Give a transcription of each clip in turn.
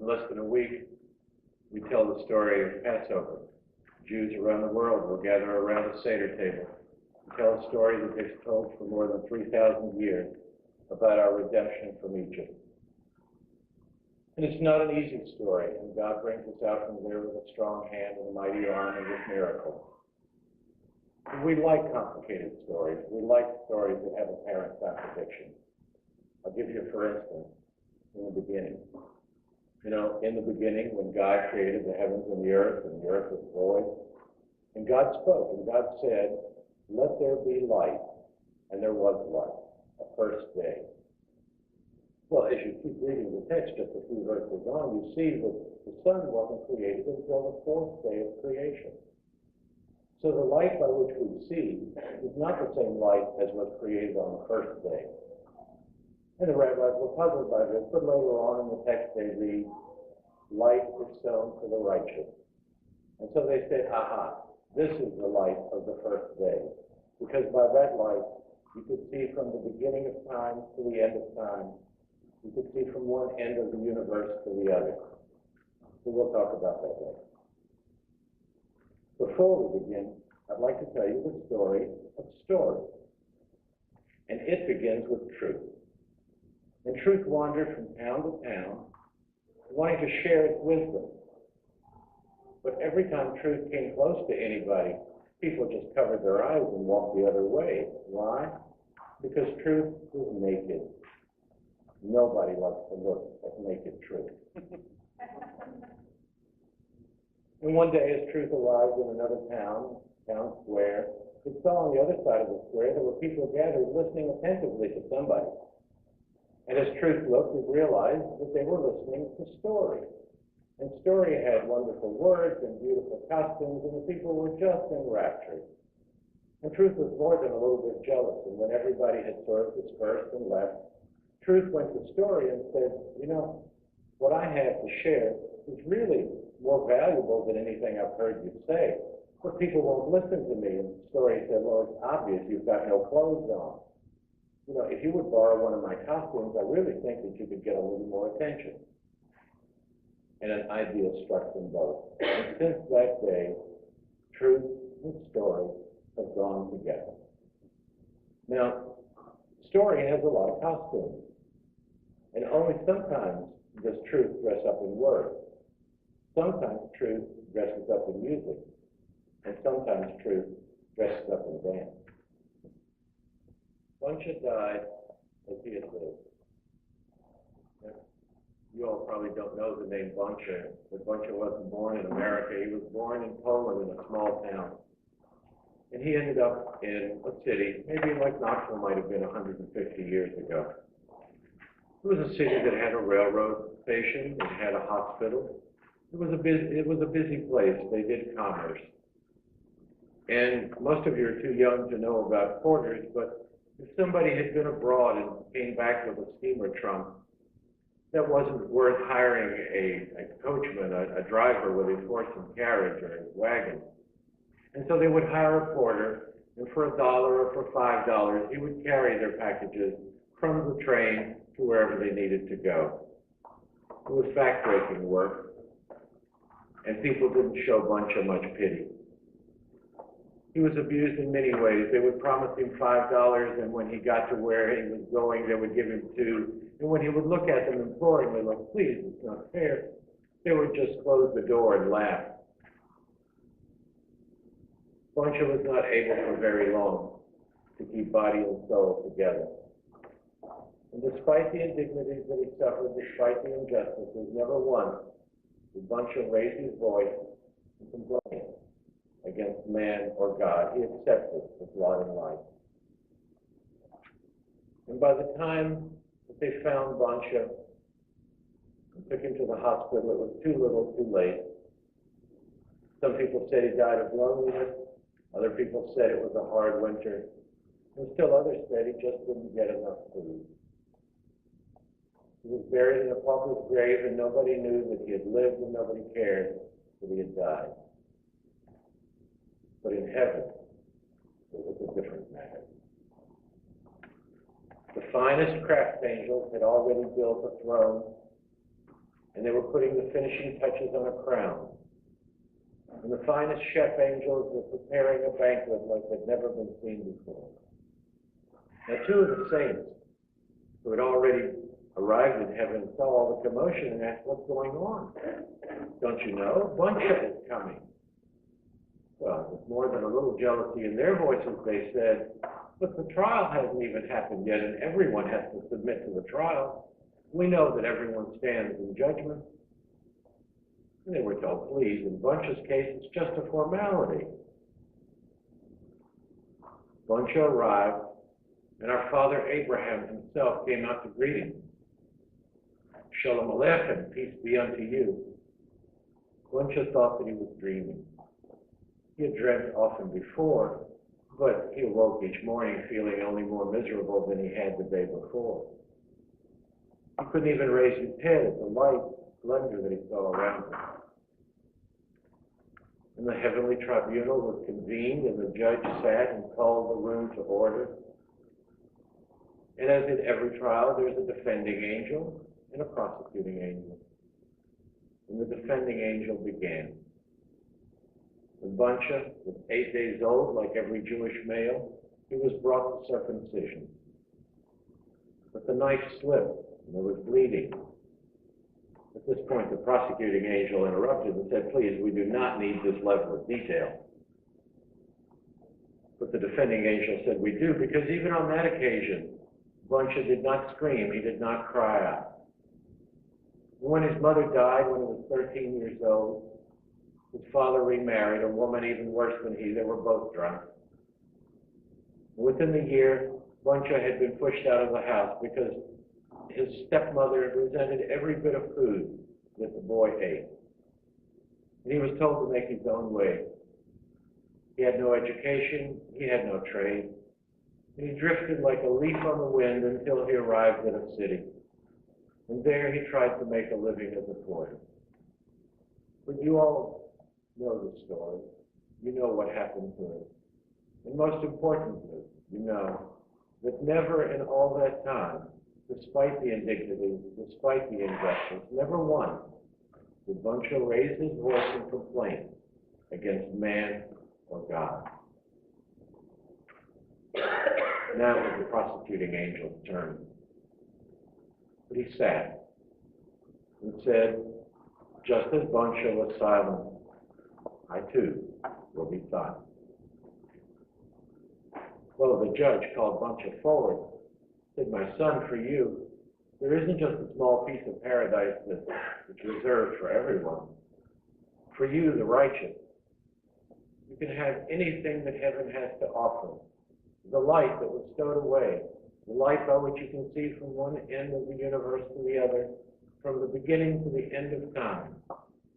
In less than a week, we tell the story of Passover. Jews around the world will gather around a Seder table and tell a story that they've told for more than 3,000 years about our redemption from Egypt. And it's not an easy story, and God brings us out from there with a strong hand and a mighty arm and with miracles. And we like complicated stories. We like stories that have apparent contradiction. I'll give you, for instance, in the beginning. You know, in the beginning, when God created the heavens and the earth was void, and God spoke, and God said, "Let there be light," and there was light, the first day. Well, as you keep reading the text, just a few verses on, you see that the sun wasn't created until the fourth day of creation. So the light by which we see is not the same light as was created on the first day. And the rabbis were puzzled by this, but later on in the text they read, "Light is sown for the righteous." And so they said, aha, this is the light of the first day. Because by that light, you could see from the beginning of time to the end of time. You could see from one end of the universe to the other. So we'll talk about that later. Before we begin, I'd like to tell you the story of stories. And it begins with truth. And truth wandered from town to town, wanting to share its wisdom. But every time truth came close to anybody, people just covered their eyes and walked the other way. Why? Because truth is naked. Nobody loves to look at naked truth. And one day, as truth arrived in another town square, it saw on the other side of the square there were people gathered listening attentively to somebody. And as truth looked, it realized that they were listening to Story. And Story had wonderful words and beautiful costumes, and the people were just enraptured. And truth was more than a little bit jealous, and when everybody had served dispersed and left, truth went to Story and said, you know, what I have to share is really more valuable than anything I've heard you say. But people won't listen to me. And Story said, well, it's obvious you've got no clothes on. You know, if you would borrow one of my costumes, I really think that you could get a little more attention. And an idea struck them both. And since that day, truth and Story have gone together. Now, Story has a lot of costumes. And only sometimes does truth dress up in words. Sometimes truth dresses up in music. And sometimes truth dresses up in dance. Buncha died as he had lived. You all probably don't know the name Buncha, but Buncha wasn't born in America. He was born in Poland in a small town. And he ended up in a city, maybe like Knoxville might have been 150 years ago. It was a city that had a railroad station, it had a hospital. It was a busy place. They did commerce. And most of you are too young to know about porters, but if somebody had been abroad and came back with a steamer trunk, that wasn't worth hiring a coachman, a driver with his horse and carriage or his wagon. And so they would hire a porter, and for $1 or for $5, he would carry their packages from the train to wherever they needed to go. It was backbreaking work, and people didn't show Buncha much pity. He was abused in many ways. They would promise him $5, and when he got to where he was going, they would give him $2. And when he would look at them imploringly, like, please, it's not fair, they would just close the door and laugh. Buncha was not able for very long to keep body and soul together. And despite the indignities that he suffered, despite the injustices, never once did Buncha raise his voice and complain against man or God. He accepted his lot in life. And by the time that they found Buncha and took him to the hospital, it was too little, too late. Some people said he died of loneliness. Other people said it was a hard winter. And still others said he just didn't get enough food. He was buried in a pauper's grave, and nobody knew that he had lived, and nobody cared that he had died. But in heaven, it was a different matter. The finest craft angels had already built a throne and they were putting the finishing touches on a crown. And the finest chef angels were preparing a banquet like had never been seen before. Now, two of the saints who had already arrived in heaven saw all the commotion and asked, "What's going on? Don't you know? Buncha is coming." Well, with more than a little jealousy in their voices, they said, "But the trial hasn't even happened yet, and everyone has to submit to the trial. We know that everyone stands in judgment." And they were told, "Please, in Buncha's case, it's just a formality." Buncha arrived, and our father Abraham himself came out to greet him. "Shalom Aleichem, peace be unto you." Buncha thought that he was dreaming. He had dreamt often before, but he awoke each morning feeling only more miserable than he had the day before. He couldn't even raise his head at the light splendor that he saw around him. And the heavenly tribunal was convened, and the judge sat and called the room to order. And as in every trial, there's a defending angel and a prosecuting angel. And the defending angel began. And Buncha was 8 days old, like every Jewish male. He was brought to circumcision. But the knife slipped, and there was bleeding. At this point, the prosecuting angel interrupted and said, "Please, we do not need this level of detail." But the defending angel said, "We do, because even on that occasion, Buncha did not scream, he did not cry out. When his mother died when he was 13 years old, his father remarried a woman even worse than he. They were both drunk. Within the year, Buncha had been pushed out of the house because his stepmother resented every bit of food that the boy ate. And he was told to make his own way. He had no education, he had no trade. And he drifted like a leaf on the wind until he arrived at a city. And there he tried to make a living as a porter. But you all know the story. You know what happened to him. And most importantly, you know that never in all that time, despite the indignities, despite the injustice, never once did Buncha raise his voice in complaint against man or God. Now it was the prosecuting angel's turn. But he sat and said, "Just as Buncha was silent, I too will be silent." Well, the judge called Buncha forward, said, "My son, for you, there isn't just a small piece of paradise that's reserved for everyone. For you, the righteous, you can have anything that heaven has to offer. The light that was stowed away, the light by which you can see from one end of the universe to the other, from the beginning to the end of time.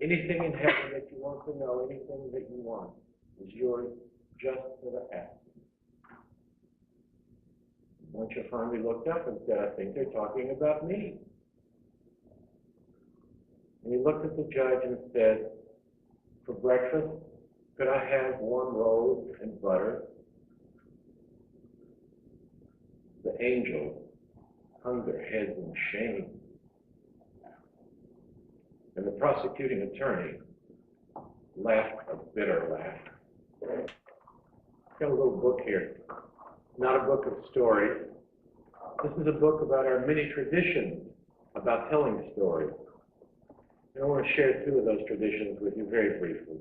Anything in heaven that you want to know, anything that you want, is yours just for the asking." Buncha finally looked up and said, "I think they're talking about me." And he looked at the judge and said, "For breakfast, could I have warm rolls and butter?" The angels hung their heads in shame. And the prosecuting attorney laughed a bitter laugh. I've got a little book here. Not a book of stories. This is a book about our many traditions about telling stories. And I want to share two of those traditions with you very briefly.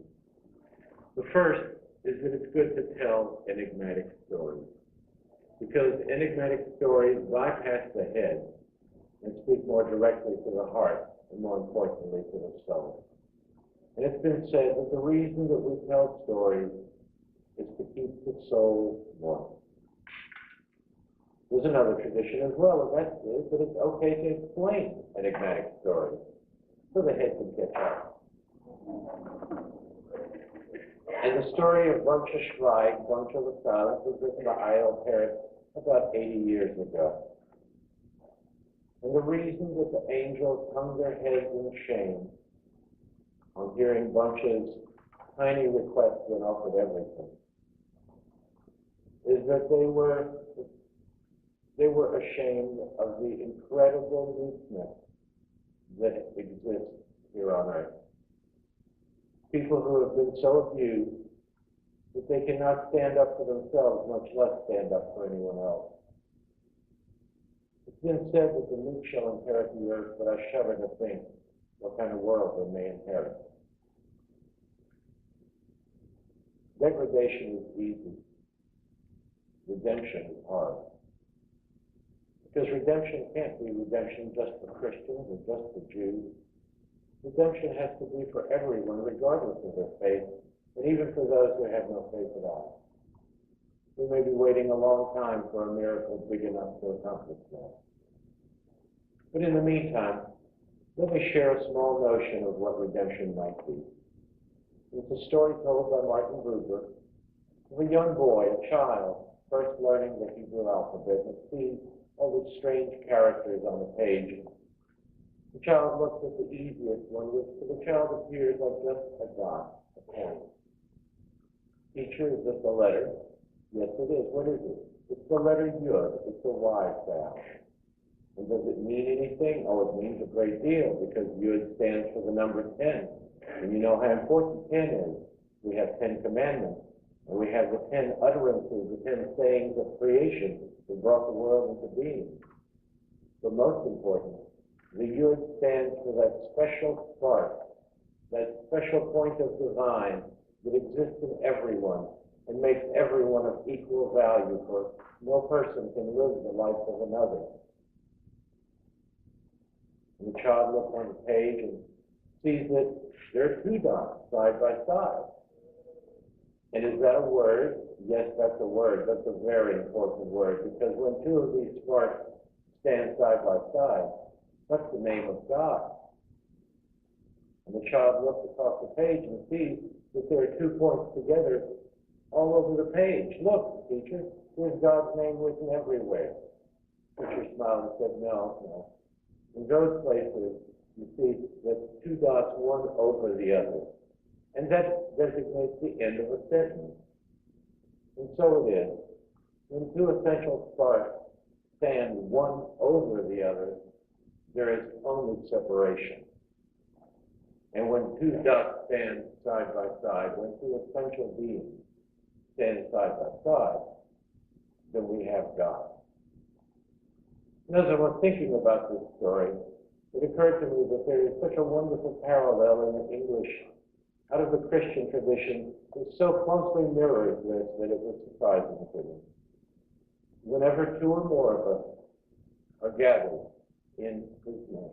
The first is that it's good to tell enigmatic stories, because enigmatic stories bypass the head and speak more directly to the heart, and more importantly to the soul. And it's been said that the reason that we tell stories is to keep the soul warm. There's another tradition as well, and that is that it's okay to explain enigmatic stories so the head can catch up. And the story of Buncha Schweig, Buncha the Silent, was written by Idle Parrot about 80 years ago. And the reason that the angels hung their heads in shame on hearing Buncha's tiny request when offered everything is that they were ashamed of the incredible meekness that exist here on earth. People who have been so abused that they cannot stand up for themselves, much less stand up for anyone else. It's been said that the meek shall inherit the earth, but I shudder to think what kind of world they may inherit. Degradation is easy. Redemption is hard. Because redemption can't be redemption just for Christians or just for Jews. Redemption has to be for everyone, regardless of their faith, and even for those who have no faith at all. We may be waiting a long time for a miracle big enough to accomplish that. But in the meantime, let me share a small notion of what redemption might be. It's a story told by Martin Buber of a young boy, a child, first learning the Hebrew alphabet and sees all the strange characters on the page. The child looks at the easiest one, which to the child appears like just a dot, a point. Teacher, is this a letter? Yes, it is. What is it? It's the letter Yud. It's a Y sound. And does it mean anything? Oh, it means a great deal, because Yud stands for the number 10. And you know how important 10 is. We have 10 commandments. And we have the 10 utterances, the 10 sayings of creation that brought the world into being. But most important, the Yud stands for that special spark, that special point of divine that exists in everyone and makes everyone of equal value, for no person can live the life of another. And the child looks on the page and sees that there are two dots side by side. And is that a word? Yes, that's a word. That's a very important word, because when two of these sparks stand side by side, that's the name of God. And the child looks across the page and sees that there are 2 points together all over the page. Look, teacher, there's God's name written everywhere. Teacher smiled and said, no. In those places, you see that 2 dots, one over the other. And that designates the end of a sentence. And so it is. When 2 essential sparks stand one over the other, there is only separation. And when 2 dots stand side by side, when 2 essential beings stand side by side, then we have God. And as I was thinking about this story, it occurred to me that there is such a wonderful parallel in the English, out of the Christian tradition, that so closely mirrors this that it was surprising to me. Whenever 2 or more of us are gathered in His name,